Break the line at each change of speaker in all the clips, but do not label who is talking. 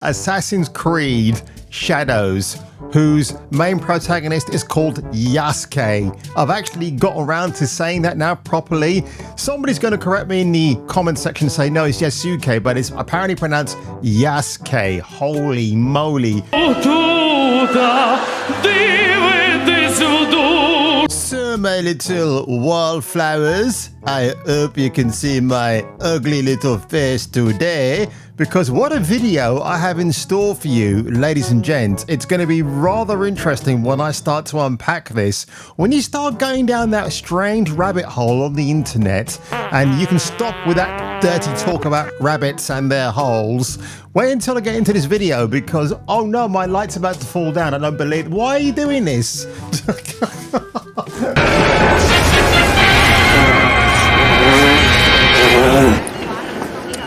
Assassin's Creed Shadows, whose main protagonist is called Yasuke. I've actually got around to saying that now properly. Somebody's going to correct me in the comment section and say, no, it's Yasuke, but it's apparently pronounced Yasuke. Holy moly. So, my little wallflowers, I hope you can see my ugly little face today, because what a video I have in store for you, ladies and gents. It's going to be rather interesting when I start to unpack this. When you start going down that strange rabbit hole on the internet, and you can stop with that dirty talk about rabbits and their holes. Wait until I get into this video, because, oh no, my light's about to fall down. I don't believe it. Why are you doing this?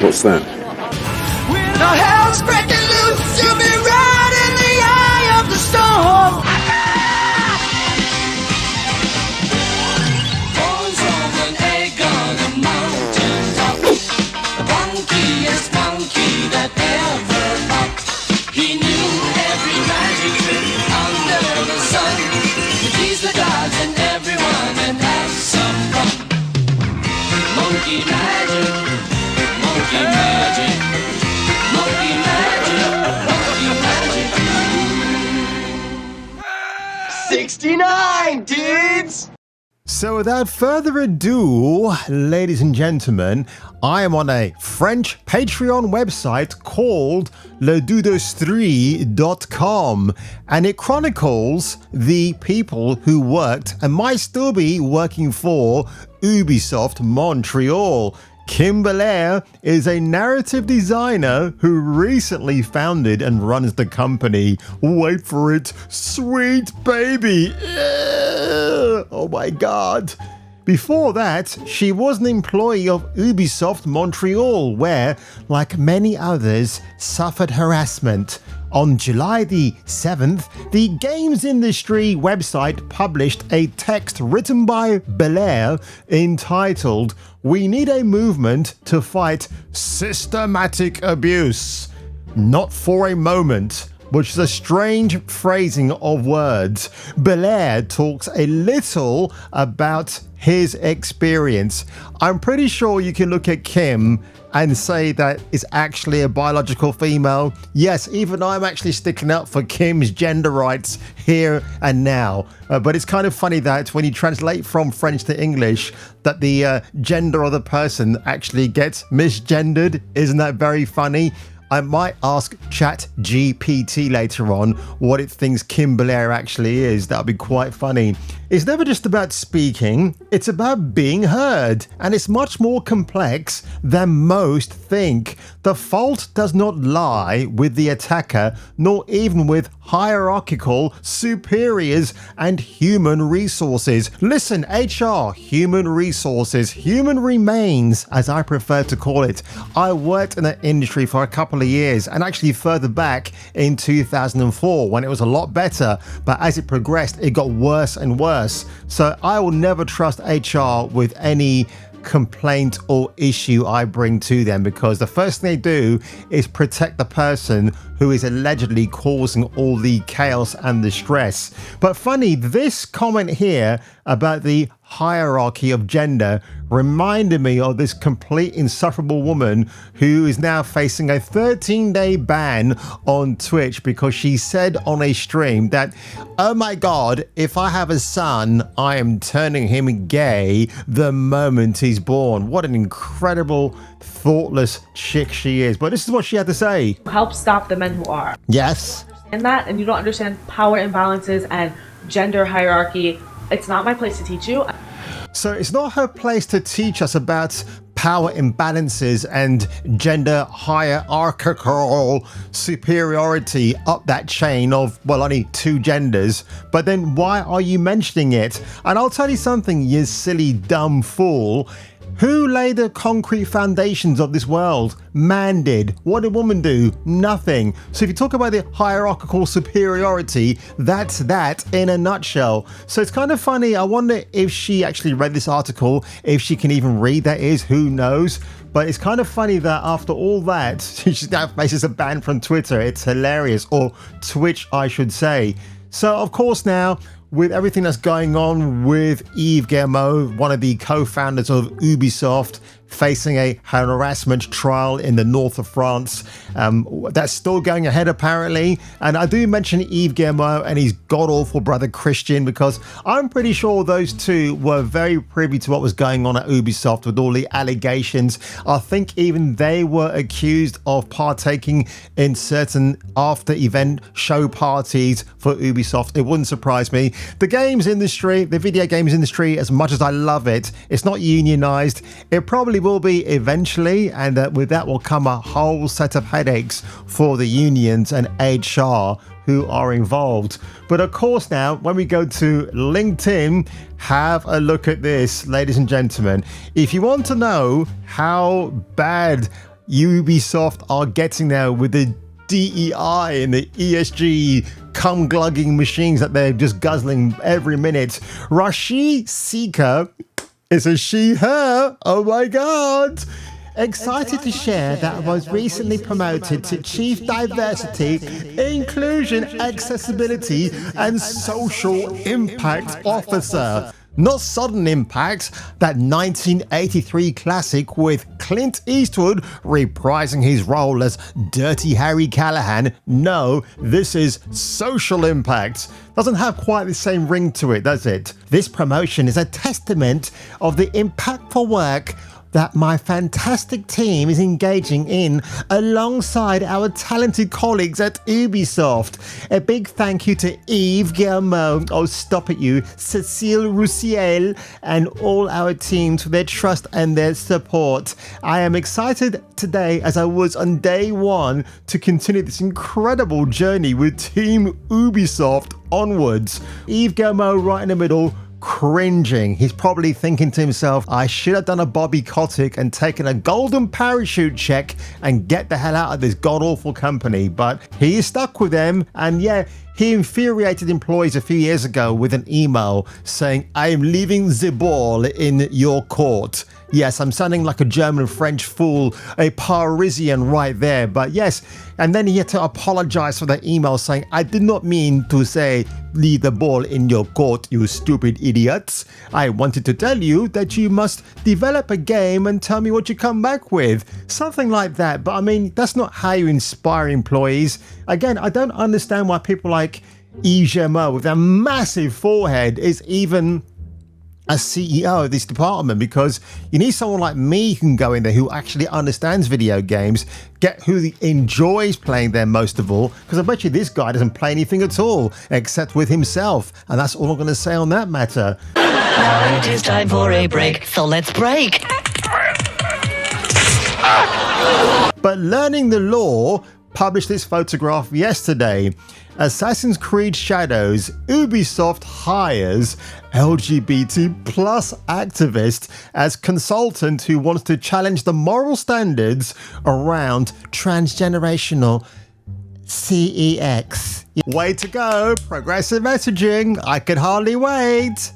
What's that?
Now hell's breaking loose, you'll be right in the eye of the storm. Bones on an egg on a mountain top. The funkiest monkey that ever popped. He knew every magic trick under the sun. To tease the gods and everyone and have some fun. Monkey magic, monkey magic. 69 dudes!
So without further ado, ladies and gentlemen, I am on a French Patreon website called ledudostrie.com, and it chronicles the people who worked and might still be working for Ubisoft Montreal. Kim Belair is a narrative designer who recently founded and runs the company. Wait for it, Sweet Baby. Oh my god. Before that, she was an employee of Ubisoft Montreal, where, like many others, suffered harassment. On July the 7th, the games industry website published a text written by Belair entitled, "We need a movement to fight systematic abuse. Not for a moment," which is a strange phrasing of words. Belair talks a little about his experience. I'm pretty sure you can look at Kim and say that it's actually a biological female. Yes, even I'm actually sticking up for Kim's gender rights here and now. But it's kind of funny that when you translate from French to English, that the gender of the person actually gets misgendered. Isn't that very funny? I might ask ChatGPT later on what it thinks Kim Belair actually is. That would be quite funny. It's never just about speaking, it's about being heard, and it's much more complex than most think. The fault does not lie with the attacker, nor even with hierarchical superiors and human resources. Listen, HR, human resources, human remains, as I prefer to call it. I worked in that industry for a couple of years, and actually further back in 2004 when it was a lot better, but as it progressed, it got worse and worse. So I will never trust HR with any complaint or issue I bring to them, because the first thing they do is protect the person who is allegedly causing all the chaos and the stress. But funny, this comment here about the hierarchy of gender reminded me of this complete insufferable woman who is now facing a 13-day ban on Twitch because she said on a stream that, oh my god, if I have a son, I am turning him gay the moment he's born. What an incredible, thoughtless chick she is. But this is what she had to say.
Help stop the men who are.
Yes.
And that, and you don't understand power imbalances and gender hierarchy. It's not my place to teach you.
So it's not her place to teach us about power imbalances and gender hierarchical superiority up that chain of, well, only two genders. But then why are you mentioning it? And I'll tell you something, you silly dumb fool. Who laid the concrete foundations of this world? Man did. What did woman do? Nothing. So if you talk about the hierarchical superiority, that's that in a nutshell. So it's kind of funny. I wonder if she actually read this article, if she can even read, that is, who knows. But it's kind of funny that after all that, she now faces a ban from Twitter. It's hilarious, or Twitch, I should say. So, of course, now, with everything that's going on with Yves Guillemot, one of the co-founders of Ubisoft, facing a harassment trial in the north of France. That's still going ahead, apparently. And I do mention Yves Guillemot and his god-awful brother Christian, because I'm pretty sure those two were very privy to what was going on at Ubisoft with all the allegations. I think even they were accused of partaking in certain after-event show parties for Ubisoft. It wouldn't surprise me. The games industry, the video games industry, as much as I love it, it's not unionized. It probably will be eventually, and with that will come a whole set of headaches for the unions and HR who are involved. But of course, now when we go to LinkedIn, have a look at this, ladies and gentlemen. If you want to know how bad Ubisoft are getting now with the DEI and the ESG cum-glugging machines that they're just guzzling every minute, Rashi Seeker, it's a she, her. Oh my God. Excited to share that I was recently promoted to Chief Diversity, Inclusion, Accessibility and Social Impact Officer. Not sudden impact, that 1983 classic with Clint Eastwood reprising his role as Dirty Harry Callahan. No, this is social impact. Doesn't have quite the same ring to it, does it? This promotion is a testament of the impactful work that my fantastic team is engaging in alongside our talented colleagues at Ubisoft. A big thank you to Yves Guillemot, oh stop it you, Cécile Roussiel, and all our teams for their trust and their support. I am excited today, as I was on day one, to continue this incredible journey with Team Ubisoft onwards. Yves Guillemot right in the middle, cringing. He's probably thinking to himself, I should have done a Bobby Kotick and taken a golden parachute check and get the hell out of this god-awful company. But he is stuck with them, and yeah, he infuriated employees a few years ago with an email saying, I am leaving the ball in your court. Yes, I'm sounding like a German French fool, a Parisian right there, but yes. And then he had to apologize for the email saying, I did not mean to say, leave the ball in your court, you stupid idiots. I wanted to tell you that you must develop a game and tell me what you come back with. Something like that. But I mean, that's not how you inspire employees. Again, I don't understand why people like Yves Guillemot with a massive forehead is even a CEO of this department, because you need someone like me who can go in there who actually understands video games, who enjoys playing them most of all, because I bet you this guy doesn't play anything at all except with himself, and that's all I'm going to say on that matter.
Now it is time for a break, so let's break.
But Learning the Law published this photograph yesterday. Assassin's Creed Shadows, Ubisoft hires LGBT plus activist as consultant who wants to challenge the moral standards around transgenerational CEX. Way to go, progressive messaging. I could hardly wait.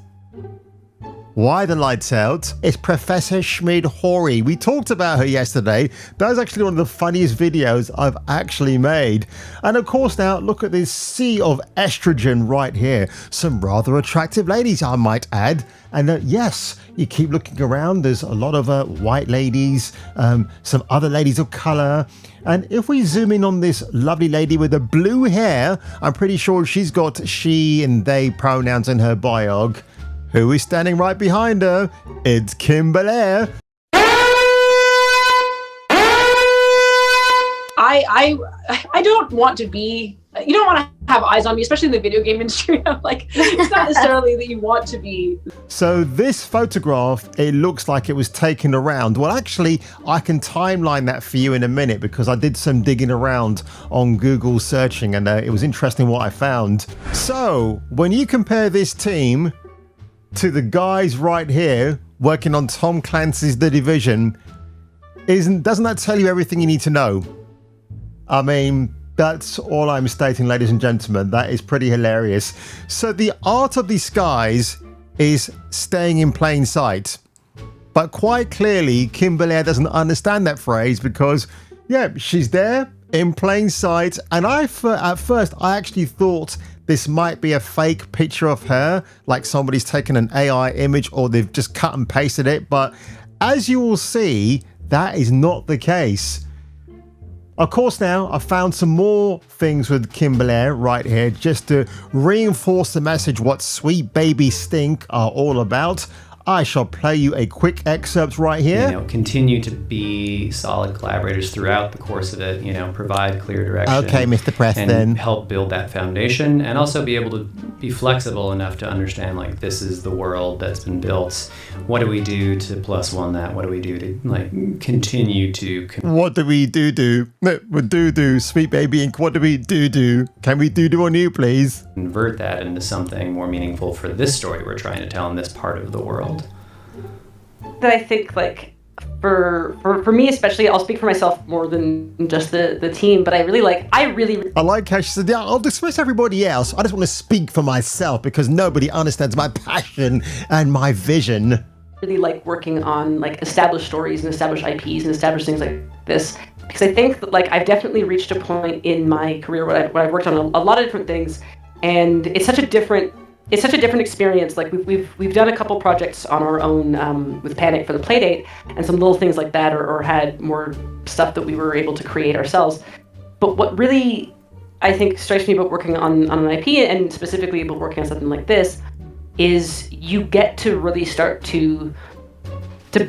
Why the lights out? It's Professor Schmid Hori. We talked about her yesterday. That was actually one of the funniest videos I've actually made. And of course now, look at this sea of estrogen right here. Some rather attractive ladies, I might add. And yes, you keep looking around, there's a lot of white ladies, some other ladies of color. And if we zoom in on this lovely lady with the blue hair, I'm pretty sure she's got she and they pronouns in her biog. Who is standing right behind her? It's Kim Belair.
I don't want to be, you don't want to have eyes on me, especially in the video game industry. I'm like, it's not necessarily that you want to be.
So this photograph, it looks like it was taken around. Well, actually, I can timeline that for you in a minute because I did some digging around on Google searching, and it was interesting what I found. So when you compare this team to the guys right here working on Tom Clancy's The Division, doesn't that tell you everything you need to know? I mean, that's all I'm stating, ladies and gentlemen. That is pretty hilarious. So the art of these guys is staying in plain sight. But quite clearly, Kim Belair doesn't understand that phrase because, yeah, she's there in plain sight. And at first, I actually thought this might be a fake picture of her, like somebody's taken an AI image or they've just cut and pasted it. But as you will see, that is not the case. Of course, now I found some more things with Kim Belair right here just to reinforce the message what Sweet Baby Stink are all about. I shall play you a quick excerpt right here.
Continue to be solid collaborators throughout the course of it, provide clear direction.
Okay, Mr. Preston.
And help build that foundation and also be able to be flexible enough to understand, like, this is the world that's been built. What do we do to plus one that? What do we do to, like, continue to...
What do we do? Sweet Baby Inc. What do we do? Can we do on you, please?
Convert that into something more meaningful for this story we're trying to tell in this part of the world.
That I think, like, for me especially, I'll speak for myself more than just the team, but I like
how she said, yeah, I'll dismiss everybody else. I just want to speak for myself because nobody understands my passion and my vision.
Really like working on, like, established stories and established IPs and established things like this, because I think that, like, I've definitely reached a point in my career where I've worked on a lot of different things, and it's such a different experience. Like, we've done a couple projects on our own with Panic for the Playdate and some little things like that, or had more stuff that we were able to create ourselves. But what really I think strikes me about working on an IP, and specifically about working on something like this, is you get to really start to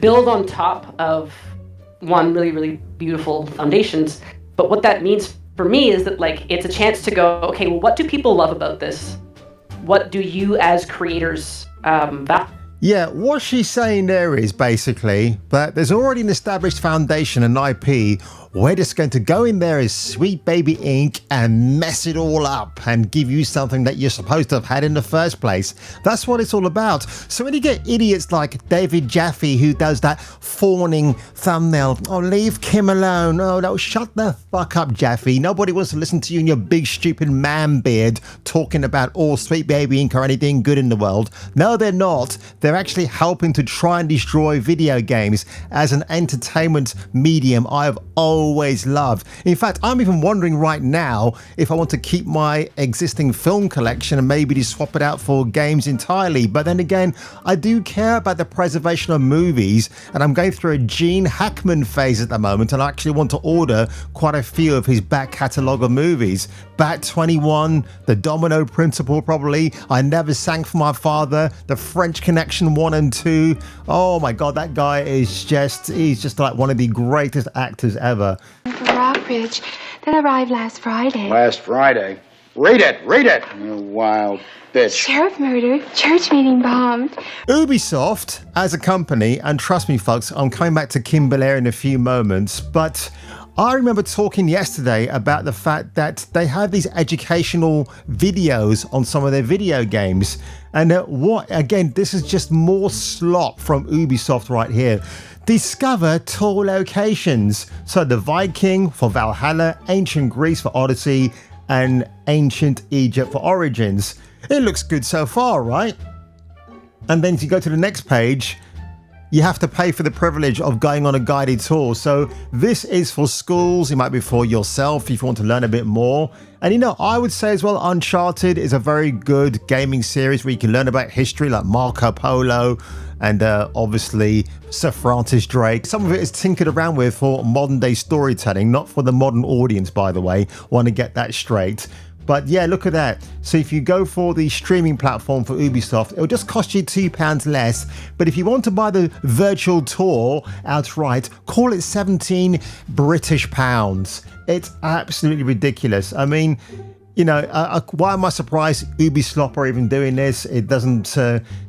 build on top of one really, really beautiful foundations. But what that means for me is that, like, it's a chance to go, okay, well, what do people love about this? What do you as creators value?
Yeah, what she's saying there is basically that there's already an established foundation, an IP. We're just going to go in there as Sweet Baby Inc. and mess it all up and give you something that you're supposed to have had in the first place. That's what it's all about. So when you get idiots like David Jaffe who does that fawning thumbnail, oh, leave Kim alone. Oh, no, shut the fuck up, Jaffe. Nobody wants to listen to you and your big stupid man beard talking about all Sweet Baby Inc. or anything good in the world. No, they're not. They're actually helping to try and destroy video games as an entertainment medium I've always loved. In fact, I'm even wondering right now if I want to keep my existing film collection and maybe just swap it out for games entirely. But then again, I do care about the preservation of movies, and I'm going through a Gene Hackman phase at the moment, and I actually want to order quite a few of his back catalogue of movies. Bat 21, The Domino Principle, probably, I Never Sang for My Father, The French Connection 1 and 2. Oh my god, that guy is he's just like one of the greatest actors ever.
From Rockbridge, that arrived last Friday.
Last Friday? Read it! You wild bitch.
Sheriff murdered, church meeting bombed.
Ubisoft as a company, and trust me folks, I'm coming back to Kim Belair in a few moments, but I remember talking yesterday about the fact that they have these educational videos on some of their video games. And this is just more slop from Ubisoft right here. Discover tour locations. So the Viking for Valhalla, Ancient Greece for Odyssey, and Ancient Egypt for Origins. It looks good so far, right? And then if you go to the next page, you have to pay for the privilege of going on a guided tour. So this is for schools. It might be for yourself if you want to learn a bit more. And I would say as well, Uncharted is a very good gaming series where you can learn about history like Marco Polo and obviously Sir Francis Drake. Some of it is tinkered around with for modern day storytelling, not for the modern audience, by the way. Want to get that straight. But yeah, look at that. So if you go for the streaming platform for Ubisoft, it'll just cost you £2 less. But if you want to buy the virtual tour outright, call it 17 British pounds. It's absolutely ridiculous. I mean, why am I surprised Ubisoft are even doing this? It doesn't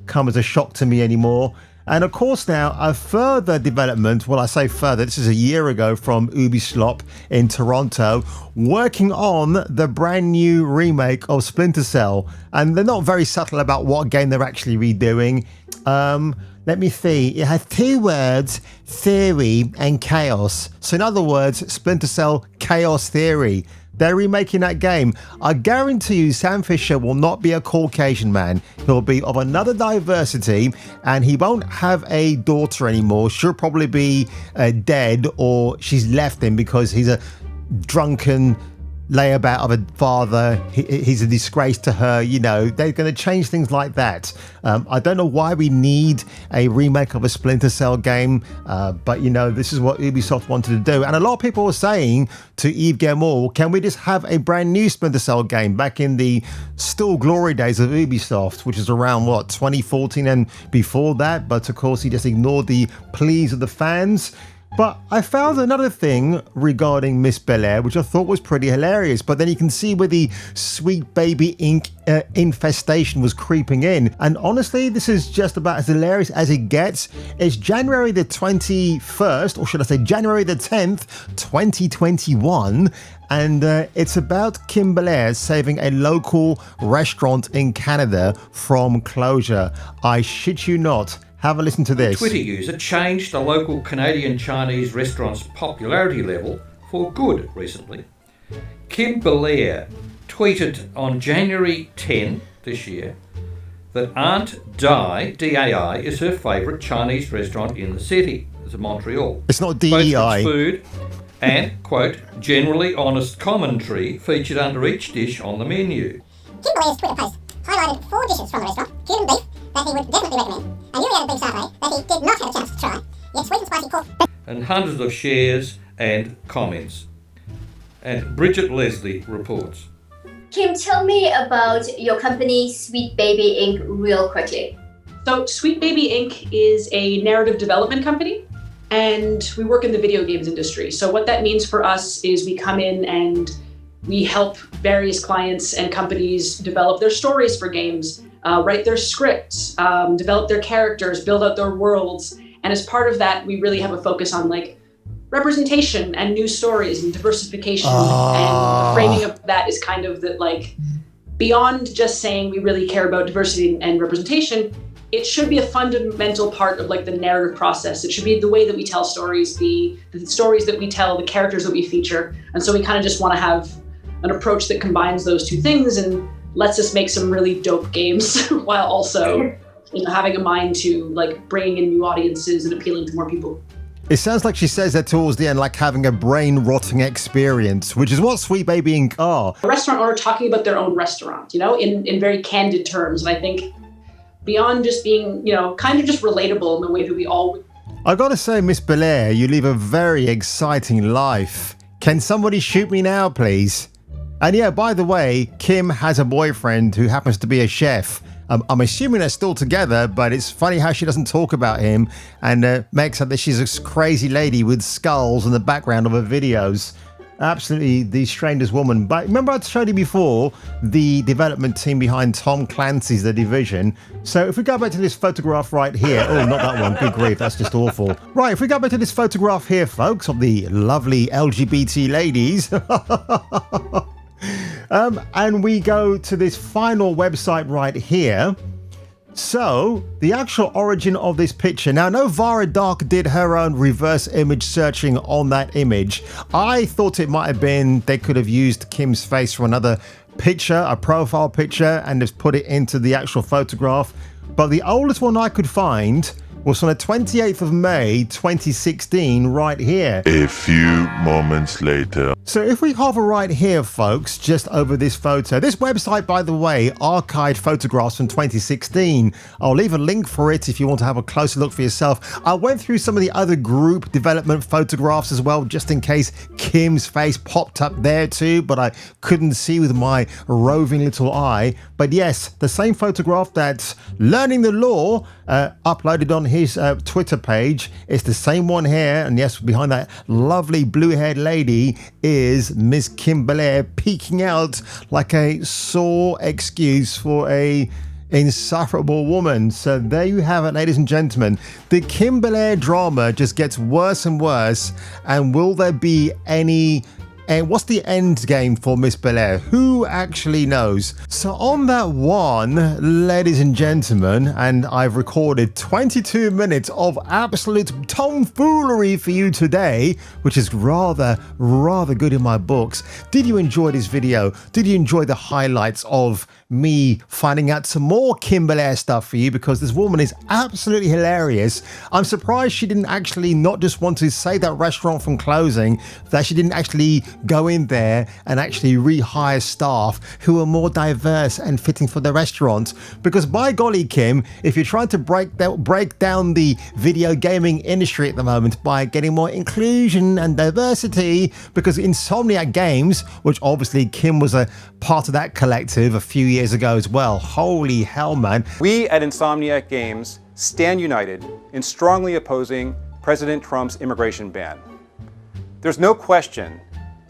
come as a shock to me anymore. And of course now, a further development, well I say further, this is a year ago from Ubisoft in Toronto, working on the brand new remake of Splinter Cell. And they're not very subtle about what game they're actually redoing. Let me see, it has two words, theory and chaos. So in other words, Splinter Cell Chaos Theory. They're remaking that game. I guarantee you Sam Fisher will not be a Caucasian man. He'll be of another diversity, and he won't have a daughter anymore. She'll probably be dead, or she's left him because he's a drunken layabout of a father. He's a disgrace to her. You know, they're going to change things like that. I don't know why we need a remake of a Splinter Cell game, but you know, this is what Ubisoft wanted to do. And a lot of people were saying to Yves Guillemot, can we just have a brand new Splinter Cell game back in the still glory days of Ubisoft, which is around what, 2014 and before that? But of course he just ignored the pleas of the fans. But I found another thing regarding Miss Belair, which I thought was pretty hilarious. But then you can see where the sweet baby ink infestation was creeping in. And honestly, this is just about as hilarious as it gets. It's January the 21st, or should I say January the 10th, 2021. And it's about Kim Belair saving a local restaurant in Canada from closure. I shit you not. Have a listen to this.
A Twitter user changed the local Canadian Chinese restaurant's popularity level for good recently. Kim Belair tweeted on January 10 this year that Aunt Dai, D-A-I, is her favourite Chinese restaurant in the city. It's in Montreal.
It's not D-E-I.
Both its food and, quote, generally honest commentary featured under each dish on the menu.
Kim Belair's Twitter post highlighted 4 dishes from the restaurant, Cuban beef, that he would definitely recommend, a newly added beef satay that he did not have a chance to try, yet sweet and spicy pork.
And hundreds of shares and comments. And Bridget Leslie reports.
Kim, tell me about your company, Sweet Baby Inc. real quickly.
So Sweet Baby Inc. is a narrative development company, and we work in the video games industry. So what that means for us is we come in and we help various clients and companies develop their stories for games, write their scripts, develop their characters, build out their worlds. And as part of that, we really have a focus on like representation and new stories and diversification. And the framing of that is kind of that, like, beyond just saying we really care about diversity and representation, it should be a fundamental part of like the narrative process. It should be the way that we tell stories, the stories that we tell, the characters that we feature. And so we kind of just want to have an approach that combines those two things and lets us make some really dope games while also, you know, having a mind to like bringing in new audiences and appealing to more people.
It sounds like she says that towards the end, like having a brain-rotting experience, which is what Sweet Baby Inc. are.
A restaurant owner talking about their own restaurant, you know, in very candid terms. And I think beyond just being, you know, kind of just relatable in the way that we all...
I gotta say, Miss Belair, you live a very exciting life. Can somebody shoot me now, please? And yeah, by the way, Kim has a boyfriend who happens to be a chef. I'm assuming they're still together, but it's funny how she doesn't talk about him and makes up that she's a crazy lady with skulls in the background of her videos. Absolutely the strangest woman. But remember I showed you before the development team behind Tom Clancy's The Division. So if we go back to this photograph right here. Oh, not that one. Good grief. That's just awful. Right. If we go back to this photograph here, folks, of the lovely LGBT ladies. And we go to this final website right here. So, the actual origin of this picture. Now, I know Vara Dark did her own reverse image searching on that image. I thought it might have been they could have used Kim's face from another picture, a profile picture, and just put it into the actual photograph. But the oldest one I could find was on the 28th of May 2016 right here.
A few moments later.
So if we hover right here, folks, just over this photo. This website, by the way, archived photographs from 2016. I'll leave a link for it if you want to have a closer look for yourself. I went through some of the other group development photographs as well, just in case Kim's face popped up there too, but I couldn't see with my roving little eye. But yes, the same photograph that's Learning the Law uploaded on his Twitter page. It's the same one here, and yes, behind that lovely blue-haired lady is Miss Kim Belair peeking out like a sore excuse for a insufferable woman. So there you have it, ladies and gentlemen. The Kim Belair drama just gets worse and worse, and will there be any And what's the end game for Miss Belair? Who actually knows? So on that one, ladies and gentlemen, and I've recorded 22 minutes of absolute tomfoolery for you today, which is rather good in my books. Did you enjoy this video? Did you enjoy the highlights of me finding out some more Kim Belair stuff for you? Because this woman is absolutely hilarious. I'm surprised she didn't actually not just want to save that restaurant from closing, that she didn't actually go in there and actually rehire staff who are more diverse and fitting for the restaurant. Because by golly, Kim, if you're trying to break down the video gaming industry at the moment by getting more inclusion and diversity, because Insomniac Games, which obviously Kim was a part of that collective a few years ago as well. Holy hell, man.
We at Insomniac Games stand united in strongly opposing President Trump's immigration ban. There's no question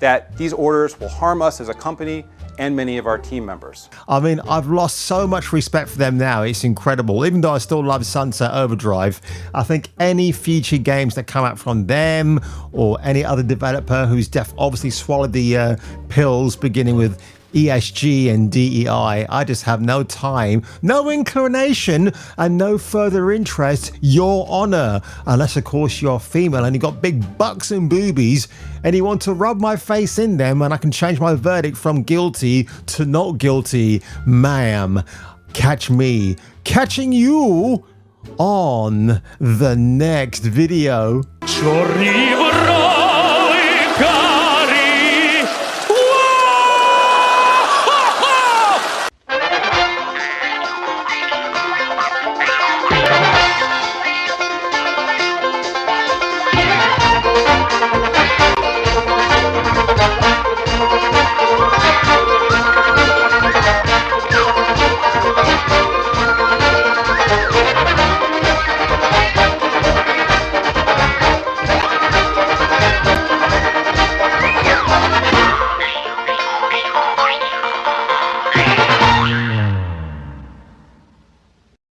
that these orders will harm us as a company and many of our team members.
I mean, I've lost so much respect for them now. It's incredible. Even though I still love Sunset Overdrive, I think any future games that come out from them or any other developer who's obviously swallowed the pills beginning with ESG and DEI, I just have no time, no inclination, and no further interest, Your Honor. Unless, of course, you're female and you got big bucks and boobies and you want to rub my face in them and I can change my verdict from guilty to not guilty, ma'am. Catch me catching you on the next video. Chorri!